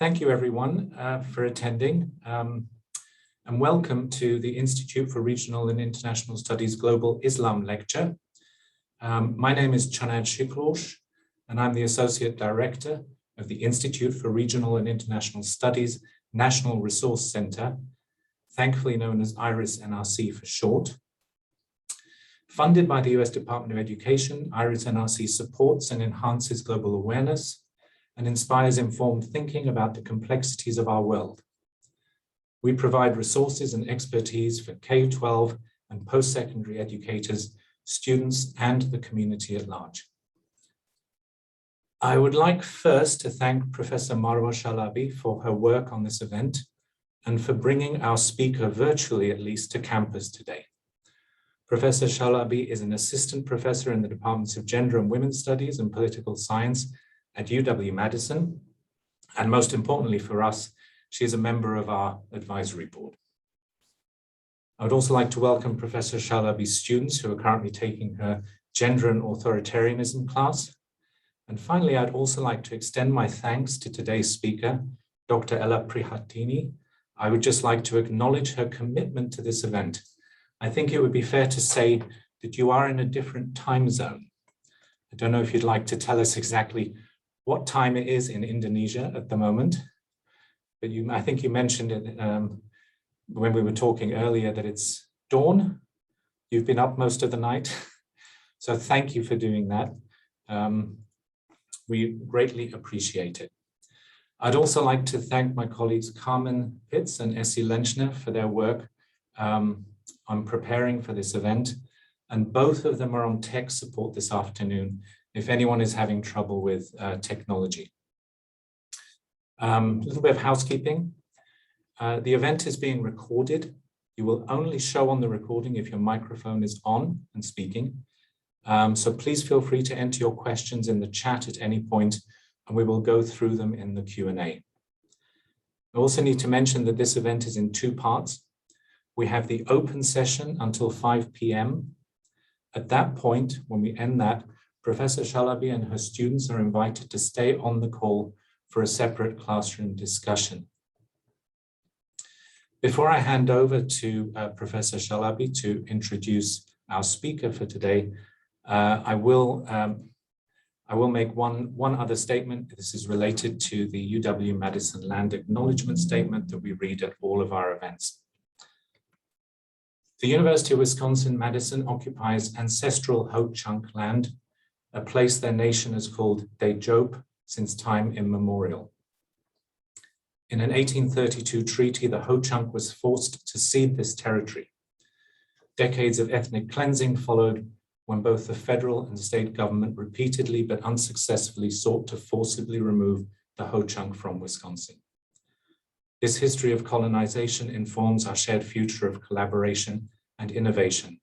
Thank you, everyone, for attending, and welcome to the Institute for Regional and International Studies Global Islam Lecture. My name is Chanad Shikrosh, and I'm the Associate Director of the Institute for Regional and International Studies National Resource Center, thankfully known as IRIS-NRC for short. Funded by the US Department of Education, IRIS-NRC supports and enhances global awareness and inspires informed thinking about the complexities of our world. We provide resources and expertise for K-12 and post-secondary educators, students, and the community at large. I would like first to thank Professor Marwa Shalabi for her work on this event and for bringing our speaker virtually, at least, to campus today. Professor Shalabi is an assistant professor in the Departments of Gender and Women's Studies and Political Science at UW-Madison, and most importantly for us, she is a member of our advisory board. I would also like to welcome Professor Shalabi's students who are currently taking her Gender and Authoritarianism class. And finally, I'd also like to extend my thanks to today's speaker, Dr. Ella Prihatini. I would just like to acknowledge her commitment to this event. I think it would be fair to say that you are in a different time zone. I don't know if you'd like to tell us exactly what time it is in Indonesia at the moment, but I think you mentioned it when we were talking earlier that it's dawn. You've been up most of the night, so thank you for doing that. We greatly appreciate it. I'd also like to thank my colleagues Carmen Pitts and Essie Lenchner for their work on preparing for this event, and both of them are on tech support this afternoon if anyone is having trouble with technology. A little bit of housekeeping. The event is being recorded. You will only show on the recording if your microphone is on and speaking. So please feel free to enter your questions in the chat at any point, and we will go through them in the Q&A. I also need to mention that this event is in two parts. We have the open session until 5 p.m. At that point, when we end that, Professor Shalabi and her students are invited to stay on the call for a separate classroom discussion. Before I hand over to Professor Shalabi to introduce our speaker for today, I will make one other statement. This is related to the UW-Madison Land Acknowledgement Statement that we read at all of our events. The University of Wisconsin-Madison occupies ancestral Ho-Chunk land, a place their nation has called Dejope since time immemorial. In an 1832 treaty, the Ho-Chunk was forced to cede this territory. Decades of ethnic cleansing followed when both the federal and state government repeatedly but unsuccessfully sought to forcibly remove the Ho-Chunk from Wisconsin. This history of colonization informs our shared future of collaboration and innovation.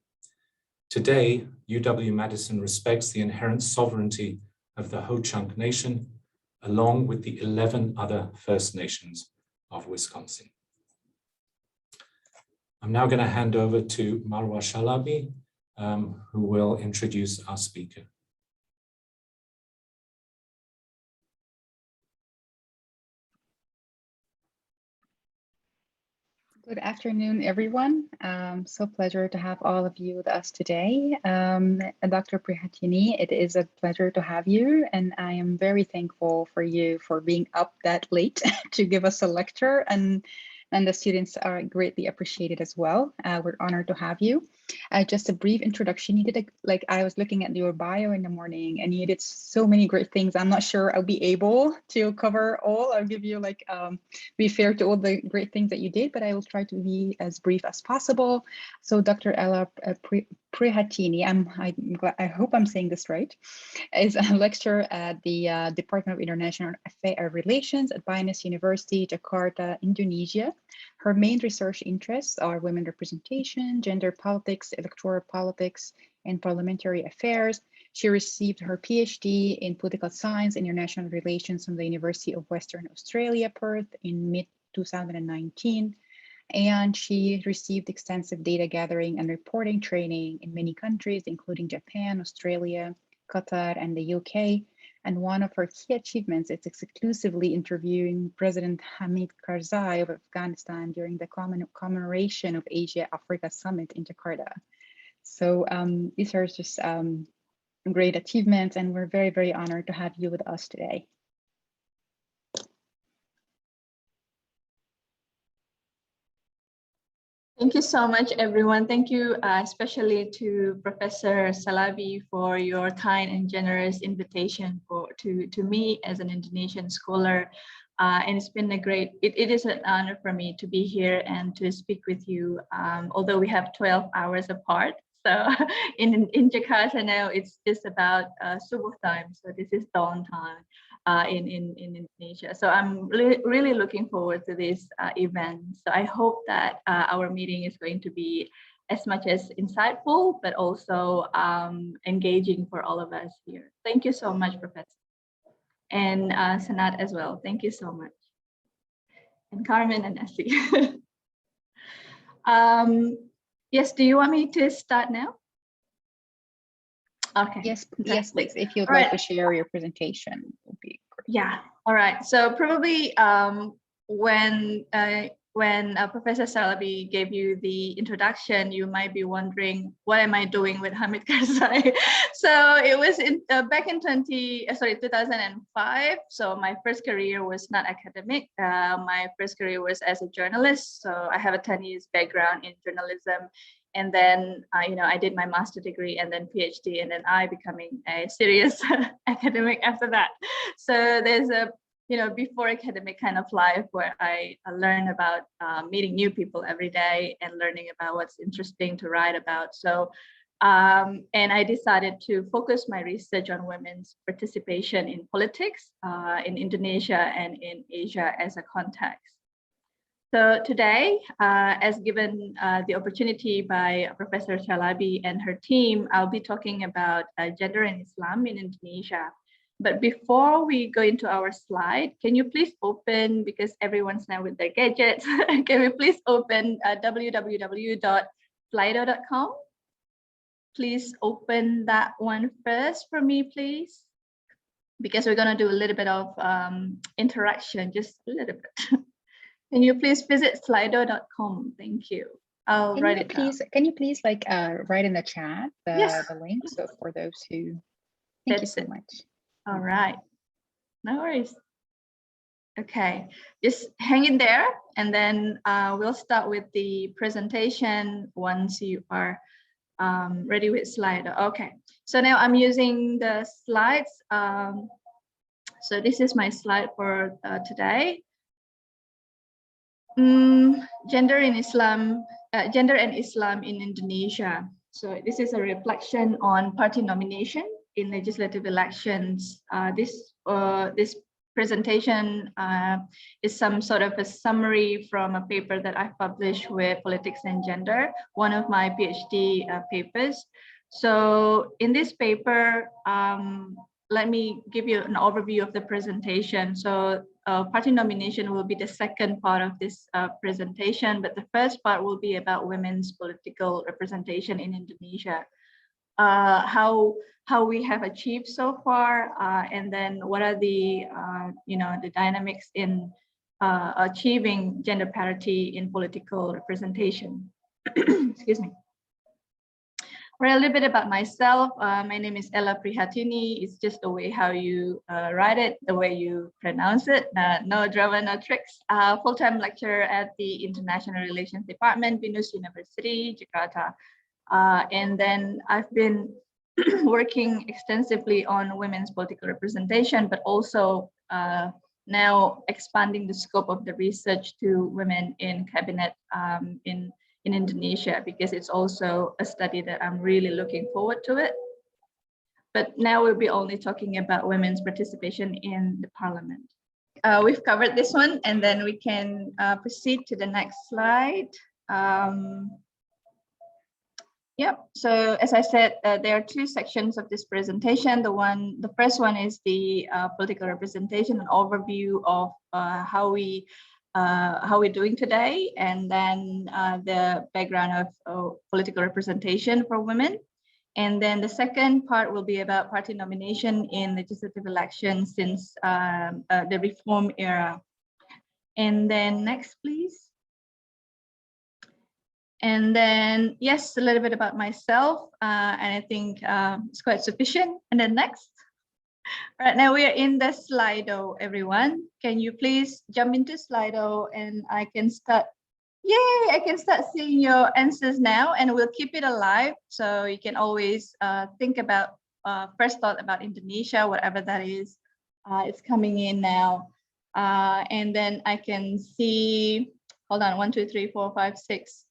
Today, UW-Madison respects the inherent sovereignty of the Ho-Chunk Nation, along with the 11 other First Nations of Wisconsin. I'm now going to hand over to Marwa Shalabi, who will introduce our speaker. Good afternoon, everyone. So pleasure to have all of you with us today. Dr. Prihatini, it is a pleasure to have you, and I am very thankful for you for being up that late to give us a lecture, and the students are greatly appreciated as well. We're honored to have you. Just a brief introduction. You did I was looking at your bio in the morning, and you did so many great things. I'm not sure I'll be able to cover all. I'll give you be fair to all the great things that you did, but I will try to be as brief as possible. So Dr. Ella Prihatini, I hope I'm saying this right, is a lecturer at the Department of International Relations at Binus University, Jakarta, Indonesia. Her main research interests are women representation, gender politics, electoral politics, and parliamentary affairs. She received her PhD in political science and international relations from the University of Western Australia, Perth in mid-2019. And she received extensive data gathering and reporting training in many countries, including Japan, Australia, Qatar, and the UK. And one of her key achievements is exclusively interviewing President Hamid Karzai of Afghanistan during the commemoration of Asia-Africa Summit in Jakarta. So these are just great achievements, and we're very, very honored to have you with us today. Thank you so much, everyone. Thank you especially to Professor Salabi for your kind and generous invitation to me as an Indonesian scholar. And it's been a great, it is an honor for me to be here and to speak with you, although we have 12 hours apart. So in Jakarta now, it's just about subuh time. So this is dawn time in Indonesia. So I'm really looking forward to this event. So I hope that our meeting is going to be as much as insightful, but also engaging for all of us here. Thank you so much, Professor. And Sanat as well. Thank you so much. And Carmen and Essie. Yes, do you want me to start now? Okay. Yes, yes, please. If you'd all like right. to share your presentation, it would be great. Yeah. All right. So probably when Professor Salabi gave you the introduction, you might be wondering, what am I doing with Hamid Karzai? So it was back in 2005. So my first career was not academic. My first career was as a journalist. So I have a 10 years background in journalism. And then, I did my master's degree and then PhD, and then I becoming a serious academic after that. So there's a, before academic kind of life where I learn about meeting new people every day and learning about what's interesting to write about. So, and I decided to focus my research on women's participation in politics in Indonesia and in Asia as a context. So today, as given the opportunity by Professor Shalabi and her team, I'll be talking about gender and Islam in Indonesia. But before we go into our slide, can you please open, because everyone's now with their gadgets, can we please open www.slido.com? Please open that one first for me, please, because we're going to do a little bit of interaction, just a little bit. Can you please visit slido.com? Thank you. I'll write it down. Can you please write in the chat the link, so for those who, thank you so much. All right, no worries. Okay, just hang in there, and then we'll start with the presentation once you are ready with Slido. Okay, so now I'm using the slides. So this is my slide for today. Gender and Islam in Indonesia. So this is a reflection on party nomination in legislative elections. This presentation is some sort of a summary from a paper that I published with Politics and Gender, one of my PhD papers. So in this paper, let me give you an overview of the presentation. So party nomination will be the second part of this presentation, but the first part will be about women's political representation in Indonesia. How we have achieved so far, and then what are the the dynamics in achieving gender parity in political representation. Excuse me. Right, a little bit about myself. My name is Ella Prihatini. It's just the way how you write it, the way you pronounce it. No drama, no tricks. Full-time lecturer at the International Relations Department, Binus University, Jakarta. And then I've been working extensively on women's political representation, but also now expanding the scope of the research to women in cabinet in Indonesia, because it's also a study that I'm really looking forward to it. But now we'll be only talking about women's participation in the parliament. We've covered this one, and then we can proceed to the next slide. Yep, so as I said, there are two sections of this presentation. The first one is the political representation, an overview of how we're doing today, and then the background of political representation for women. And then the second part will be about party nomination in legislative elections since the reform era. And then next, please. And then, yes, a little bit about myself, and I think it's quite sufficient. And then next. Right now we are in the Slido, everyone. Can you please jump into Slido and I can start. Yay, I can start seeing your answers now, and we'll keep it alive. So you can always think about first thought about Indonesia, whatever that is. It's coming in now. And then I can see, hold on, 1, 2, 3, 4, 5, 6,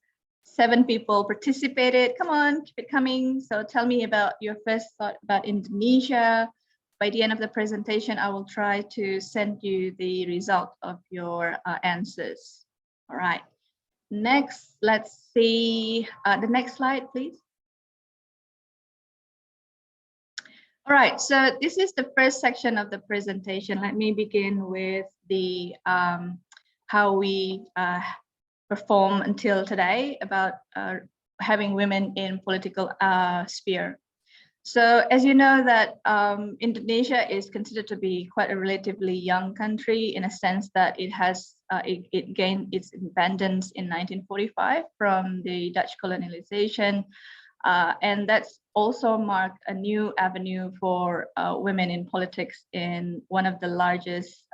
7 people participated. Come on, keep it coming. So tell me about your first thought about Indonesia. By the end of the presentation, I will try to send you the result of your answers. All right. Next, let's see the next slide, please. All right, so this is the first section of the presentation. Let me begin with the how we perform until today about having women in political sphere. So as you know that Indonesia is considered to be quite a relatively young country in a sense that it has it gained its independence in 1945 from the Dutch colonialization, and that's also marked a new avenue for women in politics in one of the largest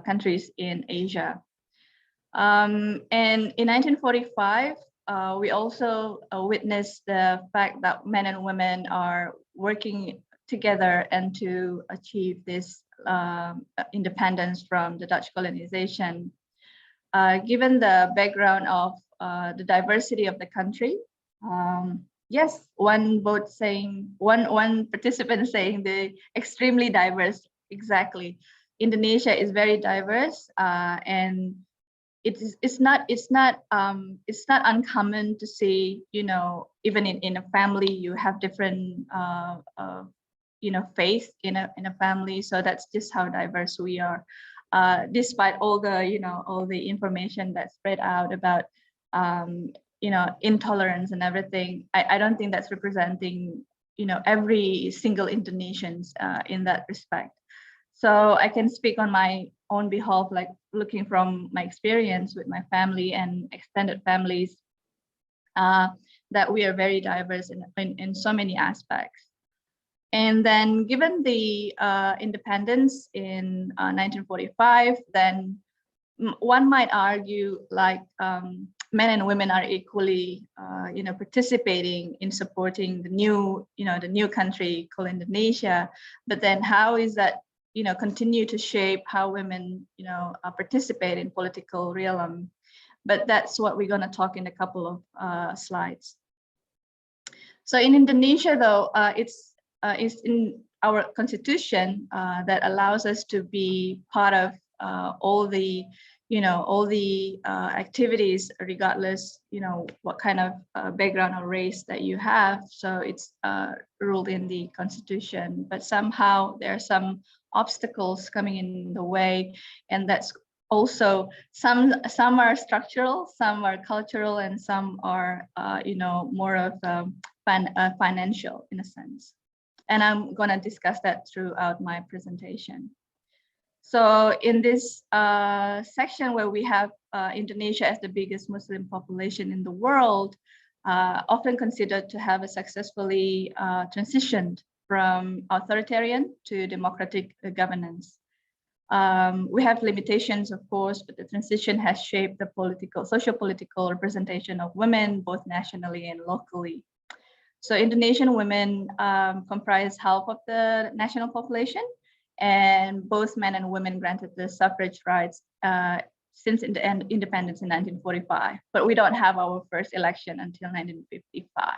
countries in Asia. And in 1945, we also witnessed the fact that men and women are working together and to achieve this independence from the Dutch colonization. Given the background of the diversity of the country, yes, one participant saying the extremely diverse, exactly. Indonesia is very diverse, and it's not uncommon to see, you know, even in a family you have different you know, faith in a family. So that's just how diverse we are, despite all the, you know, all the information that's spread out about you know, intolerance and everything. I don't think that's representing, you know, every single Indonesians in that respect. So I can speak on my own behalf, like looking from my experience with my family and extended families, that we are very diverse in so many aspects. And then given the independence in 1945, then one might argue like men and women are equally, you know, participating in supporting the new, you know, the new country called Indonesia. But then how is that, you know, continue to shape how women, you know, participate in political realm? But that's what we're going to talk in a couple of slides. So in Indonesia, though, it's in our constitution that allows us to be part of all the, you know, all the activities, regardless, you know, what kind of background or race that you have. So it's ruled in the constitution, but somehow there are some obstacles coming in the way, and that's also some are structural, some are cultural, and some are you know, more of financial in a sense. And I'm going to discuss that throughout my presentation. So in this section where we have Indonesia as the biggest Muslim population in the world, often considered to have a successfully transitioned from authoritarian to democratic governance. We have limitations, of course, but the transition has shaped the socio-political representation of women, both nationally and locally. So Indonesian women comprise half of the national population, and both men and women granted the suffrage rights since the independence in 1945, but we don't have our first election until 1955.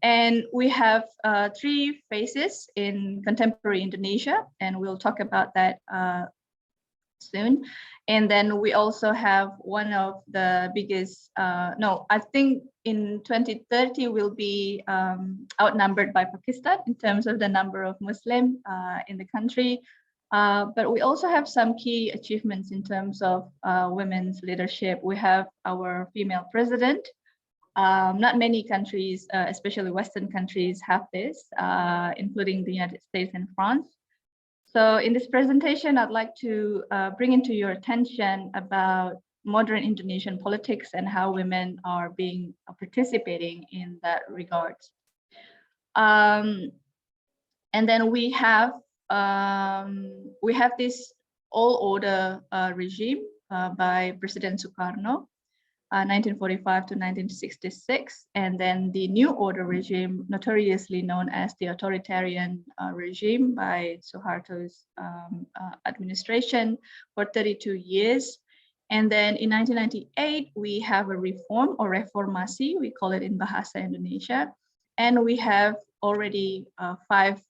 And we have 3 phases in contemporary Indonesia, and we'll talk about that soon. And then we also have one of the biggest, no, I think in 2030 we'll be outnumbered by Pakistan in terms of the number of Muslim in the country. But we also have some key achievements in terms of women's leadership. We have our female president, Not many countries, especially Western countries, have this, including the United States and France. So in this presentation, I'd like to bring into your attention about modern Indonesian politics and how women are participating in that regard. And then we have this old order regime by President Sukarno, 1945 to 1966, and then the new order regime, notoriously known as the authoritarian regime by Suharto's administration for 32 years. And then in 1998, we have a reform or reformasi, we call it in Bahasa Indonesia, and we have already 5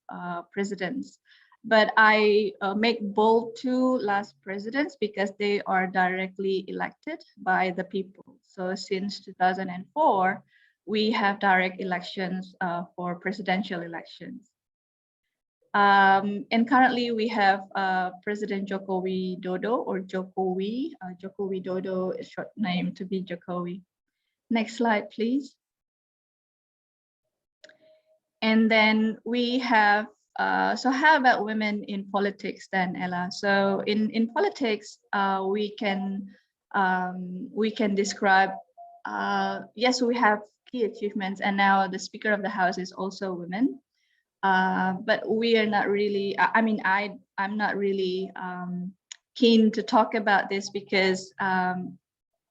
presidents. But I make bold 2 last presidents because they are directly elected by the people. So since 2004, we have direct elections for presidential elections. And currently we have President Joko Widodo or Jokowi. Joko Widodo is short name to be Jokowi. Next slide, please. And then we have, so how about women in politics then, Ella? So in politics, we can describe, yes, we have key achievements, and now the Speaker of the House is also women. But we are not really, I mean, I'm not really keen to talk about this because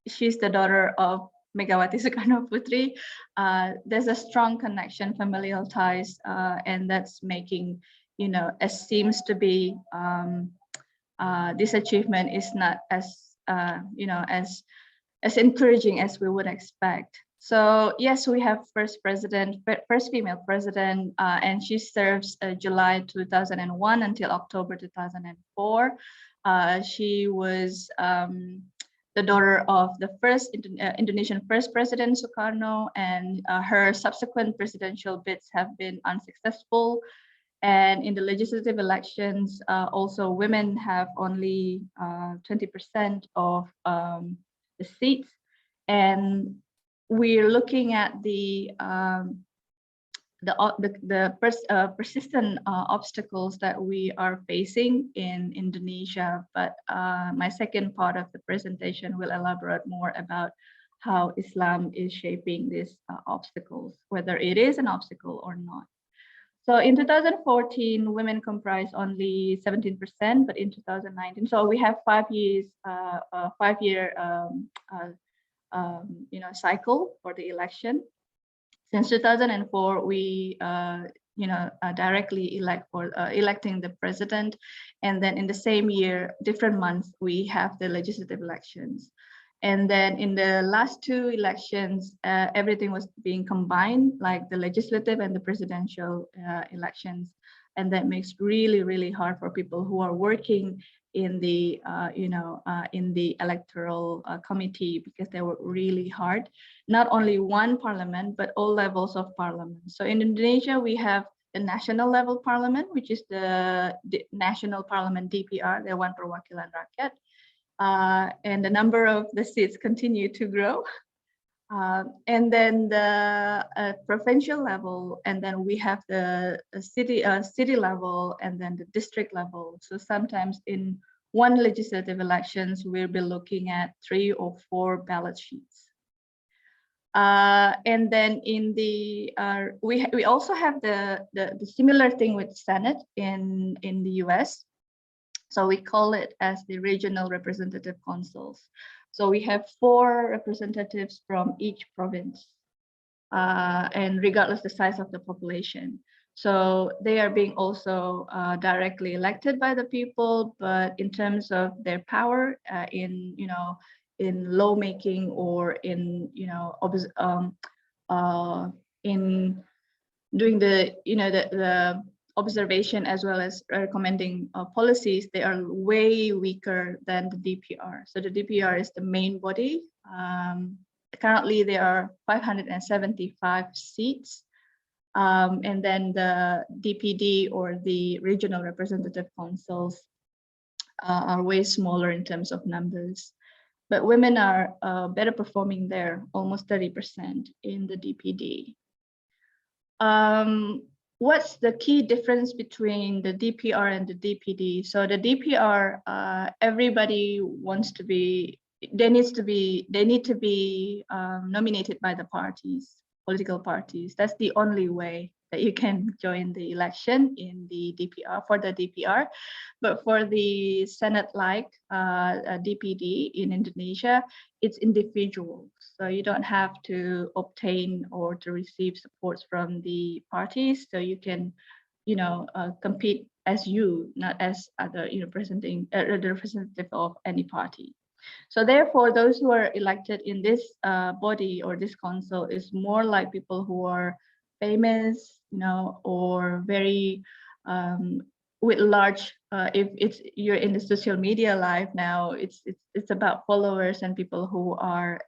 she's the daughter of Megawati Soekarno Putri. There's a strong connection, familial ties, and that's making, you know, it seems to be this achievement is not as, you know, as encouraging as we would expect. So yes, we have first female president, and she serves July 2001 until October 2004. She was the daughter of the first Indonesian first president Sukarno, and her subsequent presidential bids have been unsuccessful. And in the legislative elections, also women have only 20% of the seats. And we're looking at the persistent obstacles that we are facing in Indonesia. But my second part of the presentation will elaborate more about how Islam is shaping these obstacles, whether it is an obstacle or not. So in 2014, women comprised only 17%, but in 2019, so we have 5 years, 5-year you know, cycle for the election. Since 2004, we you know, directly electing the president, and then in the same year, different months, we have the legislative elections. And then in the last 2 elections, everything was being combined, like the legislative and the presidential elections. And that makes really, really hard for people who are working in the, you know, in the electoral committee, because they were really hard. Not only one parliament, but all levels of parliament. So in Indonesia, we have the national level parliament, which is the national parliament DPR, Dewan Perwakilan Rakyat. And the number of the seats continue to grow. And then the provincial level, and then we have the city level, and then the district level. So sometimes in one legislative elections, we'll be looking at 3 or 4 ballot sheets. And then in the we also have the similar thing with Senate in the US. So we call it as the regional representative councils. So we have 4 representatives from each province, and regardless the size of the population. So they are being also directly elected by the people, but in terms of their power in, you know, in lawmaking or in, you know, in doing the, you know, the observation as well as recommending policies, they are way weaker than the DPR. So the DPR is the main body. Currently, there are 575 seats. And then the DPD or the regional representative councils are way smaller in terms of numbers. but women are better performing there, almost 30% in the DPD. What's the key difference between the DPR and the DPD? So the DPR, everybody wants to be, they need to be nominated by the parties, political parties. That's the only way that you can join the election in the DPR, for the DPR. But for the Senate-like DPD in Indonesia, it's individual. So you don't have to obtain or to receive supports from the parties. So you can, compete as you, not as other, representing the representative of any party. So therefore, those who are elected in this body or this council is more like people who are famous, or very with large. If you're in the social media life now, it's about followers and people who are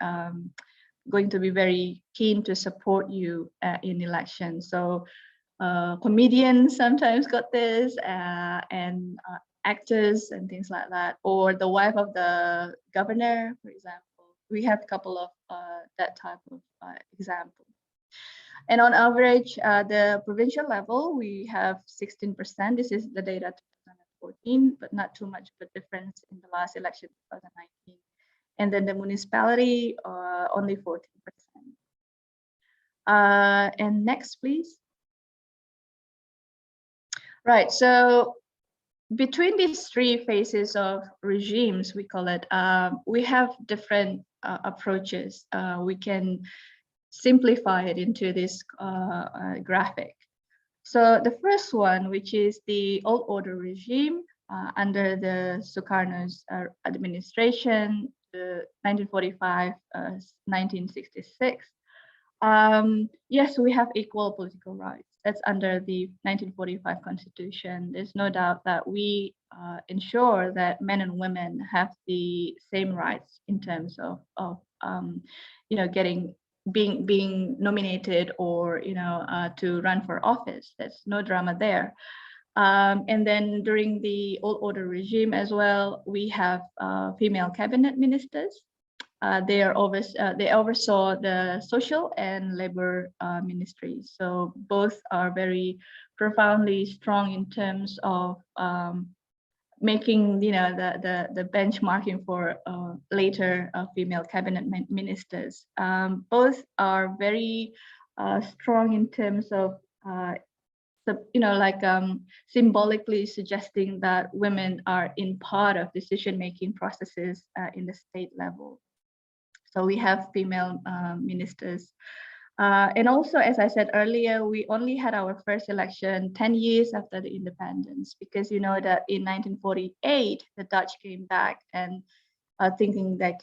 going to be very keen to support you in elections. So comedians sometimes got this, and actors and things like that, or the wife of the governor, for example. We have a couple of that type of example. And on average, the provincial level, we have 16%. This is the data 2014, but not too much of a difference in the last election, 2019. And then the municipality, only 14%. And next, please. Right, so between these three phases of regimes, we call it, we have different approaches. We can simplify it into this graphic. So the first one, which is the old order regime under the Sukarno's administration, the 1945, 1966. Yes, we have equal political rights. That's under the 1945 Constitution. There's no doubt that we ensure that men and women have the same rights in terms of being nominated or to run for office. There's no drama there. And then during the old order regime as well, we have female cabinet ministers. They oversaw the social and labor ministries. So both are very profoundly strong in terms of making the benchmarking for later female cabinet ministers. Both are very strong in terms of symbolically suggesting that women are in part of decision-making processes in the state level. So we have female ministers. And also, as I said earlier, we only had our first election 10 years after the independence, because you know that in 1948, the Dutch came back and thinking that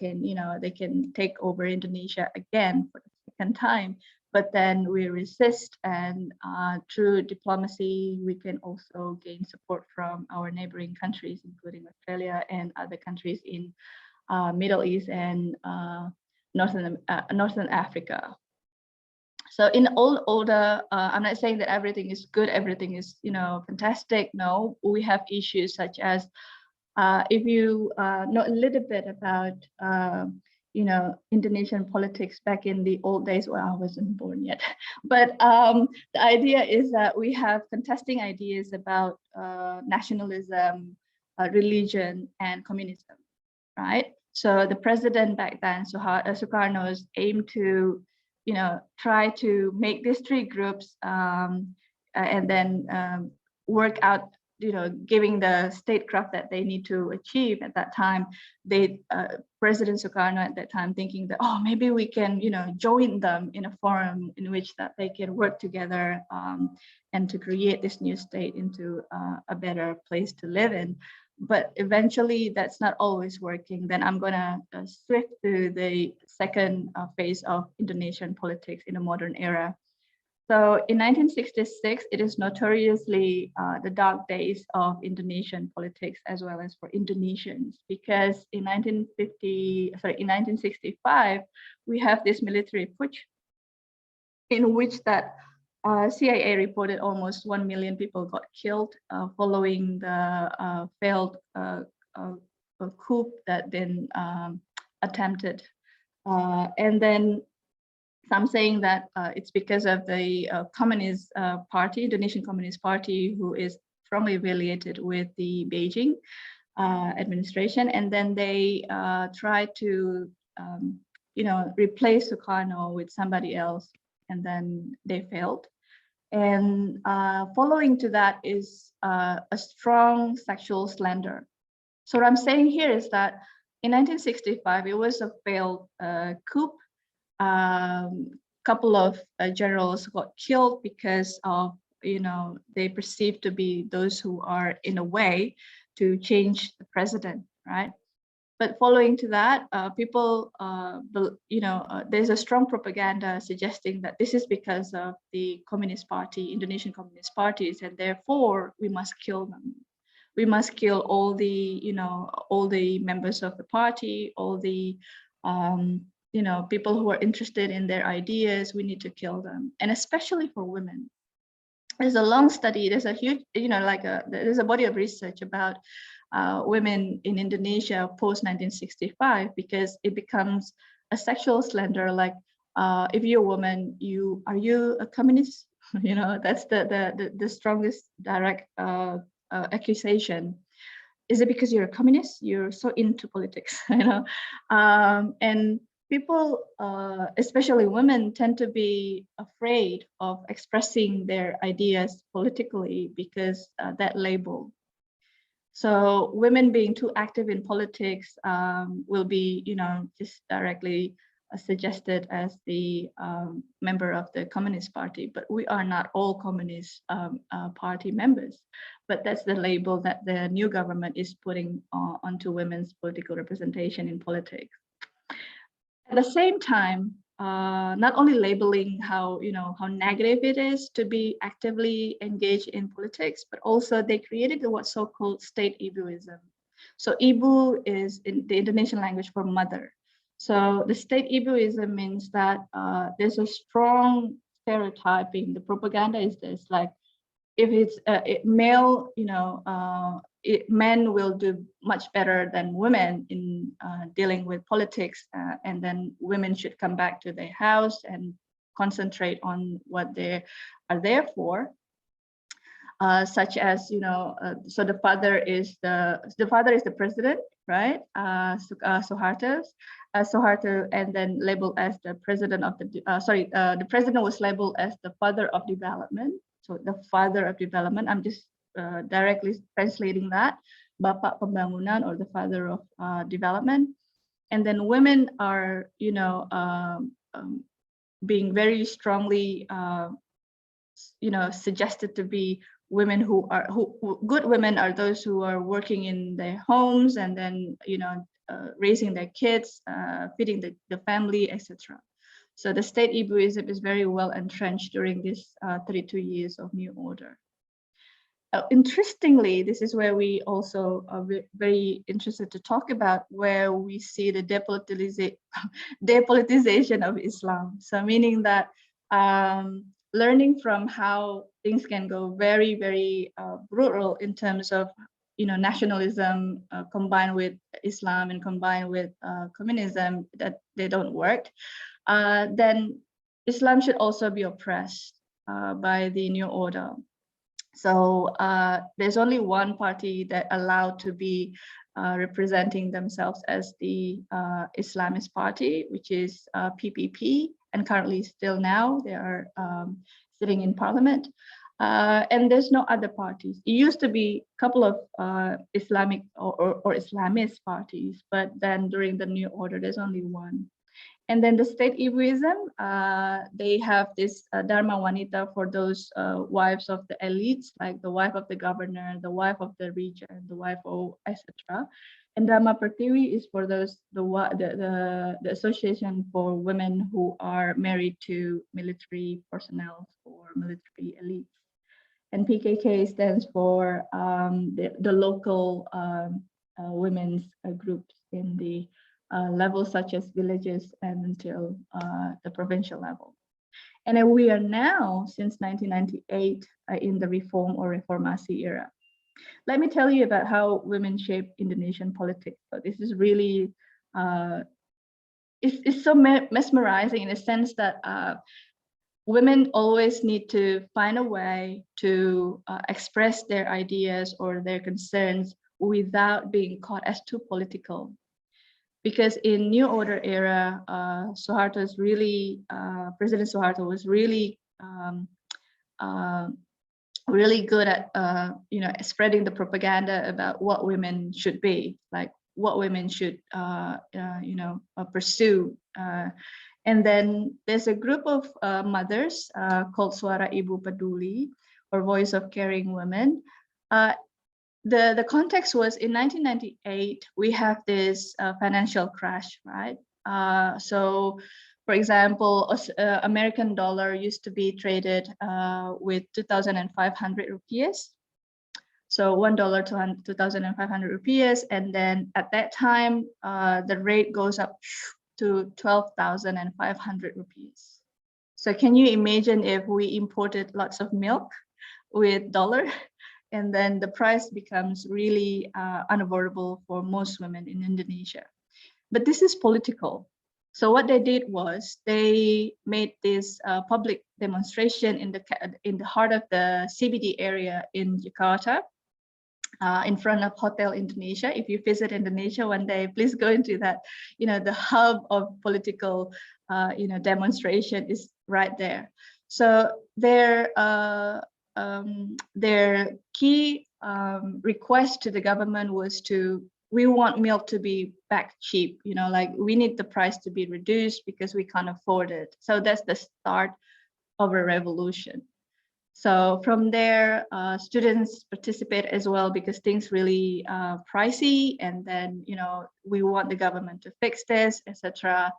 they can take over Indonesia again for the second time. But then we resist, and through diplomacy, we can also gain support from our neighboring countries, including Australia and other countries in Middle East and Northern Africa. So in old order, I'm not saying that everything is good, everything is fantastic. No, we have issues such as if you know a little bit about Indonesian politics back in the old days. Well, I wasn't born yet, but the idea is that we have contesting ideas about nationalism, religion, and communism, right? So the president back then, Sukarno's aimed to try to make these three groups and then work out, giving the statecraft that they need to achieve at that time. President Sukarno at that time thinking that, oh, maybe we can, join them in a forum in which that they can work together and to create this new state into a better place to live in. But eventually that's not always working. Then I'm gonna shift to the second phase of Indonesian politics in a modern era. So in 1966, it is notoriously the dark days of Indonesian politics as well as for Indonesians, because in 1965, we have this military putsch in which that CIA reported almost 1 million people got killed following the failed coup that then attempted. And then some saying that it's because of the Communist Party, Indonesian Communist Party, who is strongly affiliated with the Beijing administration, and then they tried to replace Sukarno with somebody else, and then they failed. And following to that is a strong sexual slander. So what I'm saying here is that in 1965, it was a failed coup. Couple of generals got killed because of, they perceived to be those who are in a way to change the president, right? But following to that, people, there's a strong propaganda suggesting that this is because of the Communist Party, Indonesian Communist parties, and therefore we must kill them. We must kill all the, all the members of the party, all the, people who are interested in their ideas. We need to kill them, and especially for women. There's a long study. There's a huge, there's a body of research about women in Indonesia post 1965, because it becomes a sexual slander. Like, if you're a woman, are you a communist? That's the strongest direct accusation. Is it because you're a communist? You're so into politics, and people, especially women, tend to be afraid of expressing their ideas politically because that label. So women being too active in politics will be, just directly suggested as the member of the Communist Party, but we are not all Communist Party members. But that's the label that the new government is putting onto women's political representation in politics. At the same time, not only labeling how negative it is to be actively engaged in politics, but also they created what's so-called state ibuism. So ibu is in the Indonesian language for mother. So the state ibuism means that there's a strong stereotyping. The propaganda is this, like, if it's male, men will do much better than women in dealing with politics, and then women should come back to their house and concentrate on what they are there for. Such as, so the father is the president, right? Suharto, and then labeled as the president of the the president was labeled as the father of development. So the father of development, I'm just directly translating that, Bapak Pembangunan, or the father of development. And then women are, being very strongly, suggested to be women who good women are those who are working in their homes, and then, raising their kids, feeding the family, etc. So the state ibuism is very well entrenched during this 32 years of new order. Interestingly, this is where we also are very interested to talk about where we see the depoliticization of Islam. So meaning that learning from how things can go very, very brutal in terms of nationalism combined with Islam and combined with communism, that they don't work. Then Islam should also be oppressed by the new order. So there's only one party that allowed to be representing themselves as the Islamist party, which is PPP, and currently still now they are sitting in parliament. And there's no other parties. It used to be a couple of Islamic or Islamist parties, but then during the new order, there's only one. And then the state ibuism, they have this Dharma Wanita for those wives of the elites, like the wife of the governor, the wife of the regent, the wife of etc. And Dharma Pertiwi is for those the association for women who are married to military personnel or military elites. And PKK stands for the local women's groups in the levels such as villages and until the provincial level. And we are now, since 1998, in the reform or reformasi era. Let me tell you about how women shape Indonesian politics. So this is really it's so mesmerizing in the sense that women always need to find a way to express their ideas or their concerns without being caught as too political. Because in New Order era, Suharto's really, President Suharto was really, really good at, you know, spreading the propaganda about what women should be, like what women should, you know, pursue. And then there's a group of mothers called Suara Ibu Peduli, or Voice of Caring Women. The context was in 1998, we have this financial crash, right? So, for example, American dollar used to be traded with 2,500 rupees. So $1 to 2,500 rupees. And then at that time, the rate goes up to 12,500 rupees. So can you imagine if we imported lots of milk with dollar? And then the price becomes really unavoidable for most women in Indonesia. But this is political. So what they did was they made this public demonstration in the heart of the CBD area in Jakarta, in front of Hotel Indonesia. If you visit Indonesia one day, please go into that. You know, the hub of political, you know, demonstration is right there. So their key request to the government was we want milk to be back cheap, you know, like we need the price to be reduced because we can't afford it. So that's the start of a revolution. So from there, students participate as well because things really pricey, and then, you know, we want the government to fix this, etc.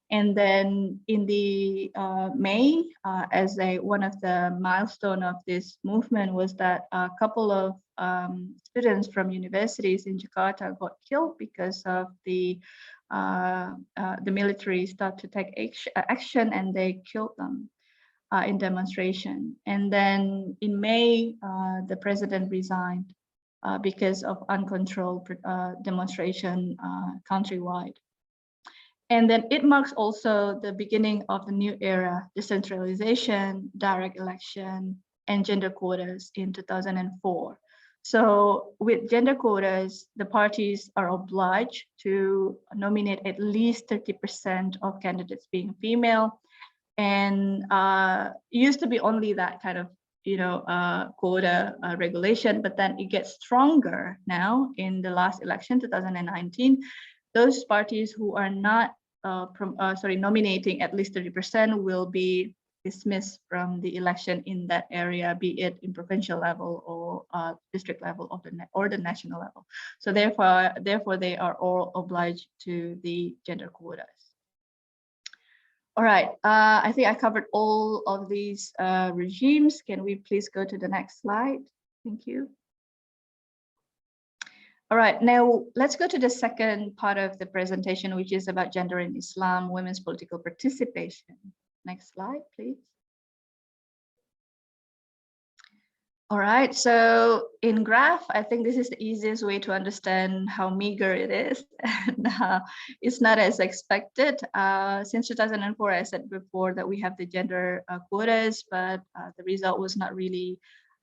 And then in the May, as one of the milestone of this movement was that a couple of students from universities in Jakarta got killed because of the military start to take action, and they killed them in demonstration. And then in May, the president resigned because of uncontrolled demonstration countrywide. And then it marks also the beginning of the new era, decentralization, direct election, and gender quotas in 2004. So with gender quotas, the parties are obliged to nominate at least 30% of candidates being female. And it used to be only that kind of, you know, quota regulation, but then it gets stronger now in the last election, 2019. Those parties who are not nominating at least 30% will be dismissed from the election in that area, be it in provincial level or district level or the national level. So therefore they are all obliged to the gender quotas. All right, I think I covered all of these regimes. Can we please go to the next slide? Thank you. All right, now let's go to the second part of the presentation, which is about gender in Islam, women's political participation. Next slide, please. All right, so in graph, I think this is the easiest way to understand how meager it is. And it's not as expected. Since 2004, I said before that we have the gender quotas, but the result was not really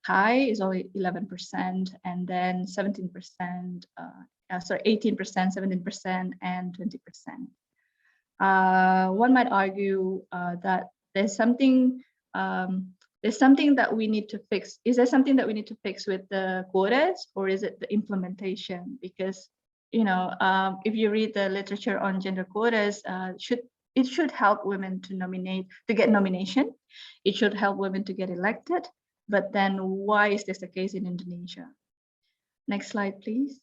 high, is only 11%, and then 17%, 18%, 17%, and 20%. One might argue that there's something that we need to fix. Is there something that we need to fix with the quotas, or is it the implementation? Because, you know, if you read the literature on gender quotas, it should help women to get nomination. It should help women to get elected. But then why is this the case in Indonesia? Next slide, please.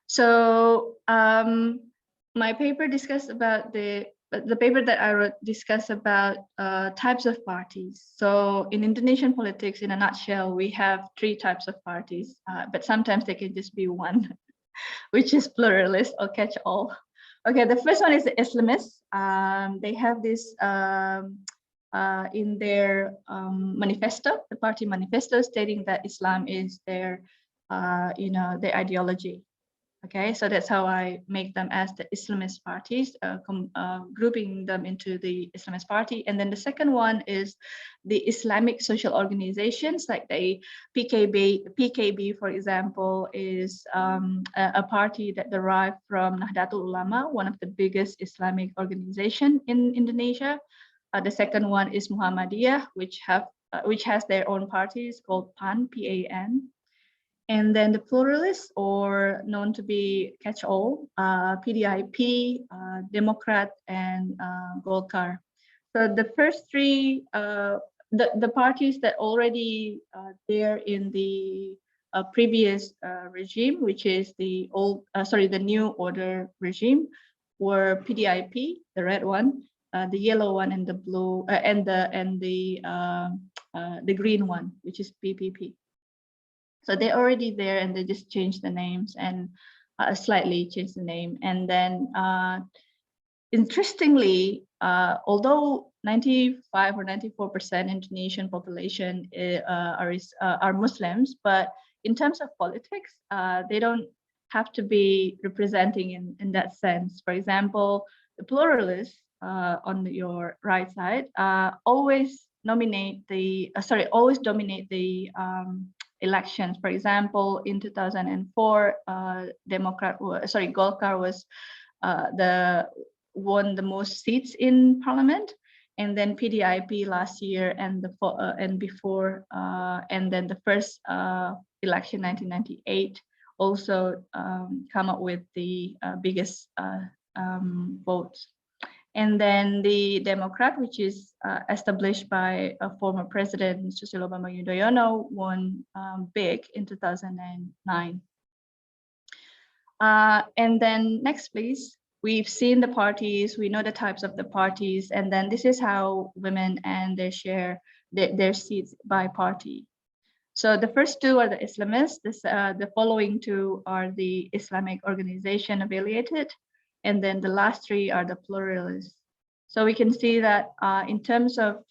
So my paper discussed about the paper that I wrote discussed about types of parties. So in Indonesian politics, in a nutshell, we have 3 types of parties, but sometimes they can just be one, which is pluralist or catch-all. Okay, the first one is the Islamists. They have this in their manifesto, the party manifesto, stating that Islam is their, you know, their ideology. Okay, so that's how I make them as the Islamist parties, grouping them into the Islamist party. And then the second one is the Islamic social organizations, like the PKB. PKB, for example, is a party that derived from Nahdlatul Ulama, one of the biggest Islamic organization in Indonesia. The second one is Muhammadiyah, which has their own parties called PAN, PAN. And then the pluralists, or known to be catch-all, PDIP, Democrat, and Golkar. So the first three, the parties that already there in the previous regime, which is the the New Order regime, were PDIP, the red one, the yellow one, and the blue, and the green one, which is PPP. So they're already there, and they just changed the names and slightly changed the name. And then interestingly, although 95 or 94% Indonesian population are Muslims, but in terms of politics, they don't have to be representing in that sense. For example, the pluralists on your right side always dominate the elections. For example, in 2004, Golkar won the most seats in parliament, and then PDIP last year and before, and then the first election 1998 also come up with the biggest votes. And then the Democrat, which is established by a former president, Susilo Bambang Yudhoyono, won big in 2009. And then next, please. We've seen the parties, we know the types of the parties, and then this is how women and their share their seats by party. So the first two are the Islamists. The following two are the Islamic organization affiliated. And then the last three are the pluralists. So we can see that in terms of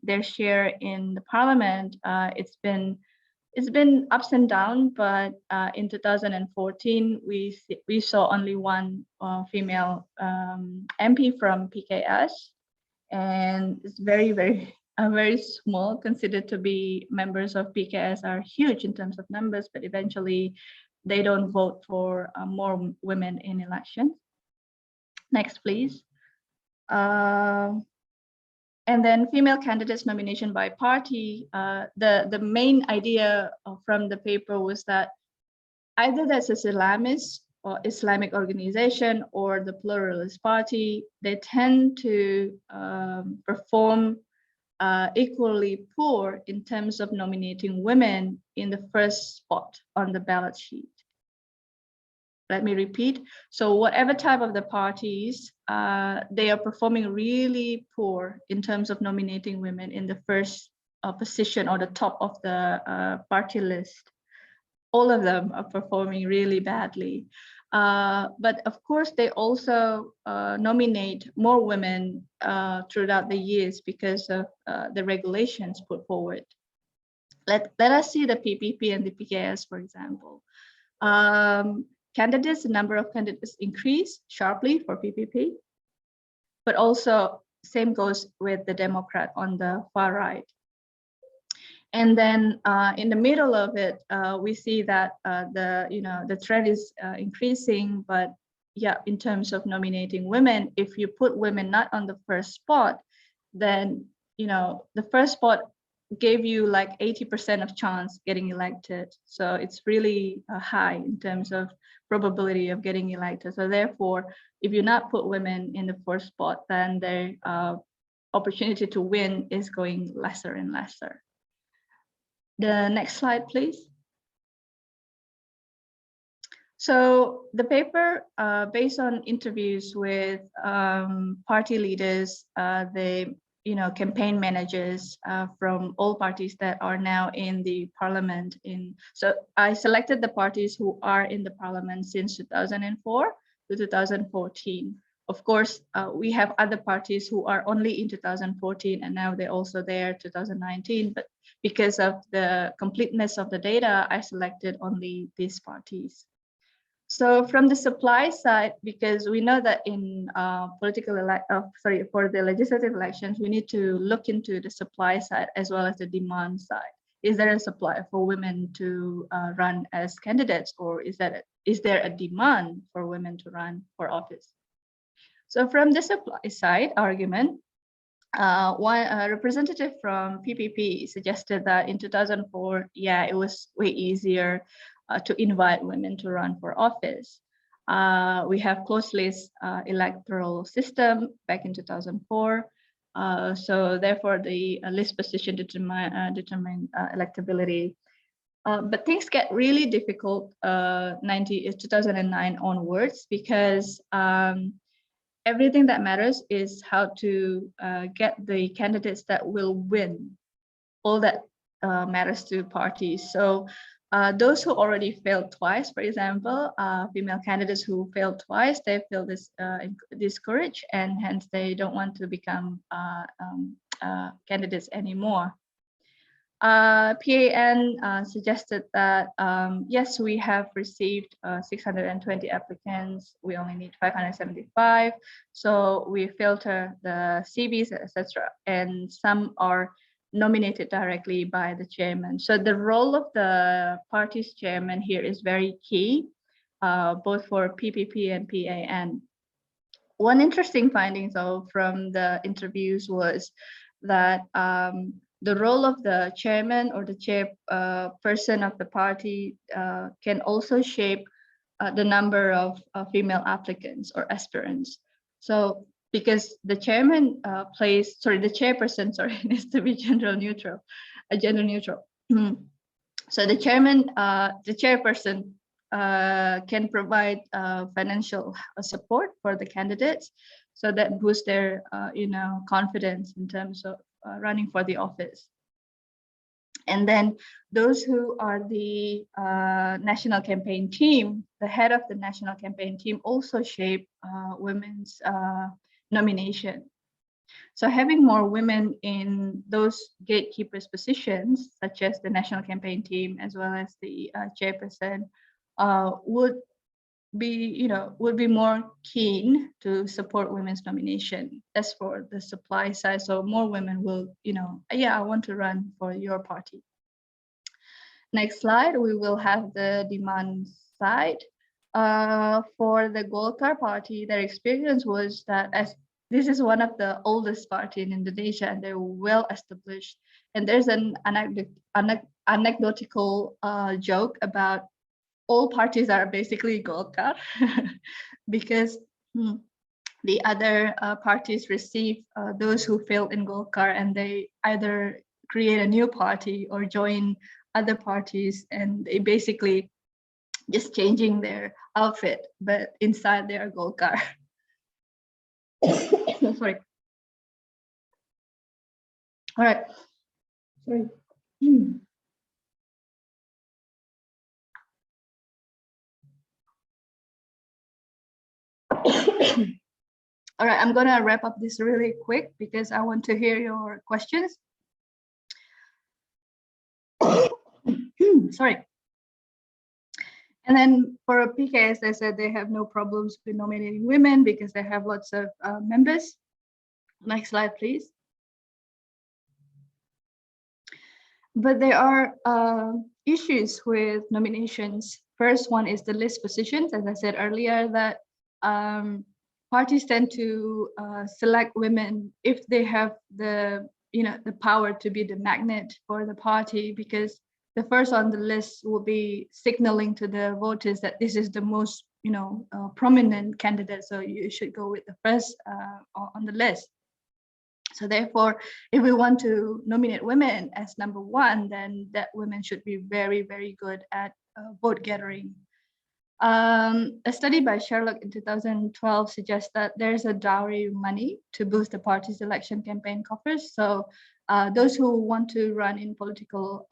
their share in the parliament, it's been ups and downs, but in 2014, we saw only one female MP from PKS, and it's very small, considered to be members of PKS are huge in terms of numbers, but eventually they don't vote for more women in elections. Next, please. And then female candidates nomination by party. The main idea from the paper was that either that's an Islamist or Islamic organization or the pluralist party, they tend to perform equally poor in terms of nominating women in the first spot on the ballot sheet. Let me repeat. So whatever type of the parties, they are performing really poor in terms of nominating women in the first position or the top of the party list. All of them are performing really badly. But of course, they also nominate more women throughout the years because of the regulations put forward. Let us see the PPP and the PKS, for example. The number of candidates increased sharply for PPP, but also same goes with the Democrat on the far right. And then in the middle of it, we see that the trend is increasing, but yeah, in terms of nominating women, if you put women not on the first spot, then the first spot gave you like 80% of chance getting elected. So it's really high in terms of probability of getting elected. So therefore, if you not put women in the first spot, then their opportunity to win is going lesser and lesser. The next slide, please. So the paper, based on interviews with party leaders, the campaign managers from all parties that are now in the parliament. So I selected the parties who are in the parliament since 2004 to 2014. Of course, we have other parties who are only in 2014 and now they're also there 2019. But because of the completeness of the data, I selected only these parties. So from the supply side, because we know that in for the legislative elections, we need to look into the supply side as well as the demand side. Is there a supply for women to run as candidates, or is there a demand for women to run for office? So from the supply side argument, one representative from PPP suggested that in 2004, yeah, it was way easier to invite women to run for office. We have closed list electoral system back in 2004. So therefore, the list position determine electability. But things get really difficult 2009 onwards, because everything that matters is how to get the candidates that will win. All that matters to parties. So those who already failed twice, for example, female candidates who failed twice, they feel discouraged, and hence they don't want to become candidates anymore. PAN suggested that, yes, we have received 620 applicants. We only need 575. So we filter the CVs, etc. And some are nominated directly by the chairman. So the role of the party's chairman here is very key, both for PPP and PAN. One interesting finding, though, from the interviews was that the role of the chairman or the chairperson of the party can also shape the number of female applicants or aspirants. So because the chairman the chairperson, needs to be gender neutral. So the chairman, the chairperson can provide financial support for the candidates, so that boosts their confidence in terms of running for the office. And then those who are the national campaign team, the head of the national campaign team also shape women's nomination. So having more women in those gatekeepers positions, such as the national campaign team as well as the chairperson, would be more keen to support women's nomination. As for the supply side, so more women will, I want to run for your party. Next slide, we will have the demand side. For the Golkar party, their experience was that, as this is one of the oldest party in Indonesia and they're well established, and there's an anecdotal joke about all parties are basically Golkar because the other parties receive those who failed in Golkar, and they either create a new party or join other parties, and they basically just changing their outfit, but inside they are Golkar. Sorry. All right. Sorry. All right, I'm gonna wrap up this really quick because I want to hear your questions. Sorry. And then for PK, as I said, they have no problems with nominating women because they have lots of members. Next slide, please. But there are issues with nominations. First one is the list positions. As I said earlier, that parties tend to select women if they have the power to be the magnet for the party, because the first on the list will be signaling to the voters that this is the most prominent candidate, so you should go with the first on the list. So therefore, if we want to nominate women as number one, then that women should be very, very good at vote gathering. A study by Sherlock in 2012 suggests that there's a dowry money to boost the party's election campaign coffers. So those who want to run in political,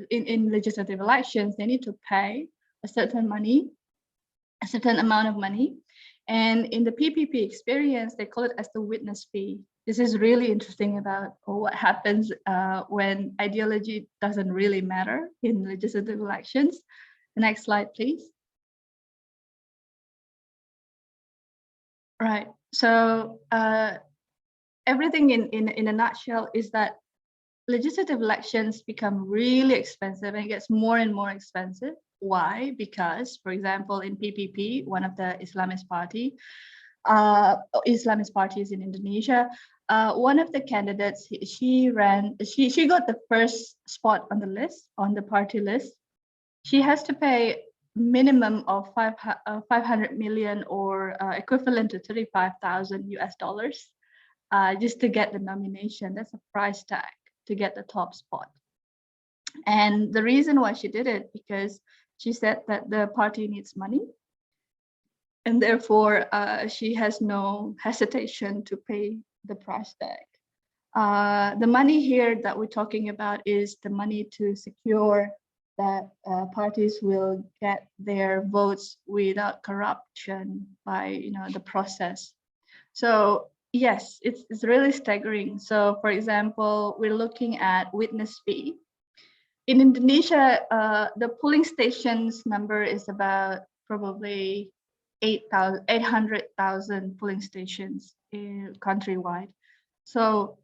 in legislative elections, they need to pay a certain amount of money. And in the PPP experience, they call it as the witness fee. This is really interesting about what happens when ideology doesn't really matter in legislative elections. The next slide, please. Right. So everything in a nutshell is that legislative elections become really expensive and it gets more and more expensive. Why? Because, for example, in PPP, one of the Islamist parties in Indonesia, one of the candidates, she got the first spot on the list, on the party list. She has to pay minimum of 500 million or equivalent to 35,000 US dollars just to get the nomination. That's a price tag to get the top spot. And the reason why she did it, because she said that the party needs money. And therefore, she has no hesitation to pay the price tag. The money here that we're talking about is the money to secure that parties will get their votes without corruption by the process. So yes, it's really staggering. So for example, we're looking at witness fee. In Indonesia, the polling stations number is about probably 800,000 polling stations countrywide. So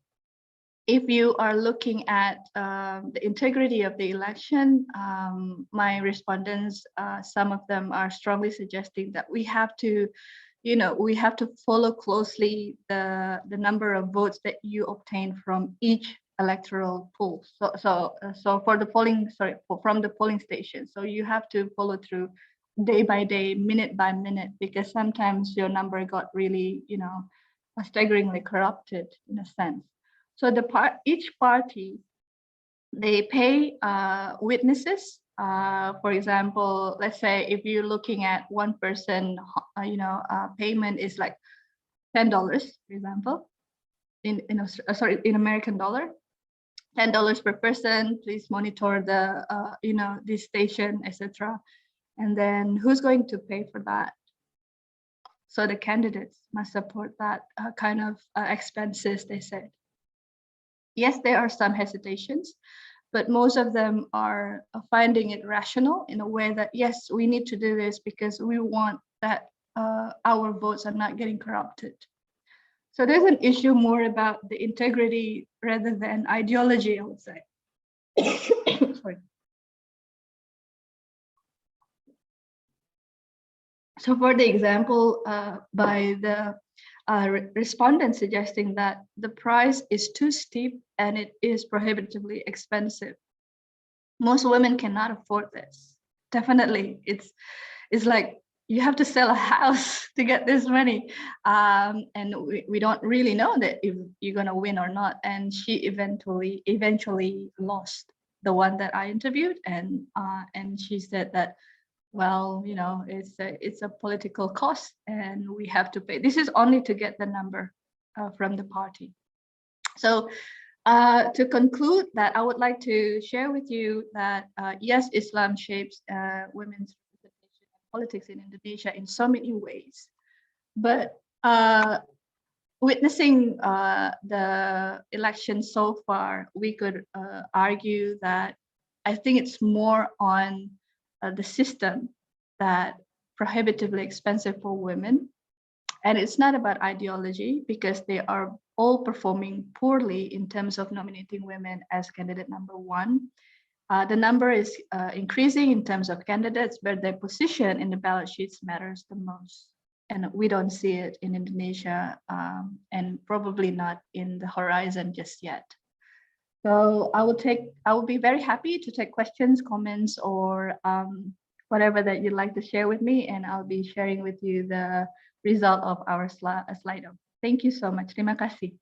if you are looking at the integrity of the election, my respondents, some of them are strongly suggesting that we have to follow closely the number of votes that you obtain from each electoral pool. So for the polling, from the polling station. So you have to follow through day by day, minute by minute, because sometimes your number got really, staggeringly corrupted in a sense. So each party, they pay witnesses. For example, let's say if you're looking at one person, payment is like $10, for example, in American dollar, $10 per person. Please monitor the this station, etc. And then who's going to pay for that? So the candidates must support that kind of expenses, they said. Yes, there are some hesitations, but most of them are finding it rational in a way that, yes, we need to do this because we want that our votes are not getting corrupted. So there's an issue more about the integrity rather than ideology, I would say. Sorry. So for the example by the respondent suggesting that the price is too steep and it is prohibitively expensive. Most women cannot afford this. Definitely, it's like you have to sell a house to get this money, and we don't really know that if you're gonna win or not. And she eventually lost, the one that I interviewed, and she said that, well, it's a political cost and we have to pay. This is only to get the number from the party. So to conclude that, I would like to share with you that yes, Islam shapes women's representation and politics in Indonesia in so many ways, but witnessing the election so far, we could argue that I think it's more on the system that prohibitively expensive for women. And it's not about ideology, because they are all performing poorly in terms of nominating women as candidate number one. The number is increasing in terms of candidates, but their position in the ballot sheets matters the most. And we don't see it in Indonesia, and probably not in the horizon just yet. So I will be very happy to take questions, comments, or whatever that you'd like to share with me, and I'll be sharing with you the result of our Slido. Thank you so much. Terima kasih.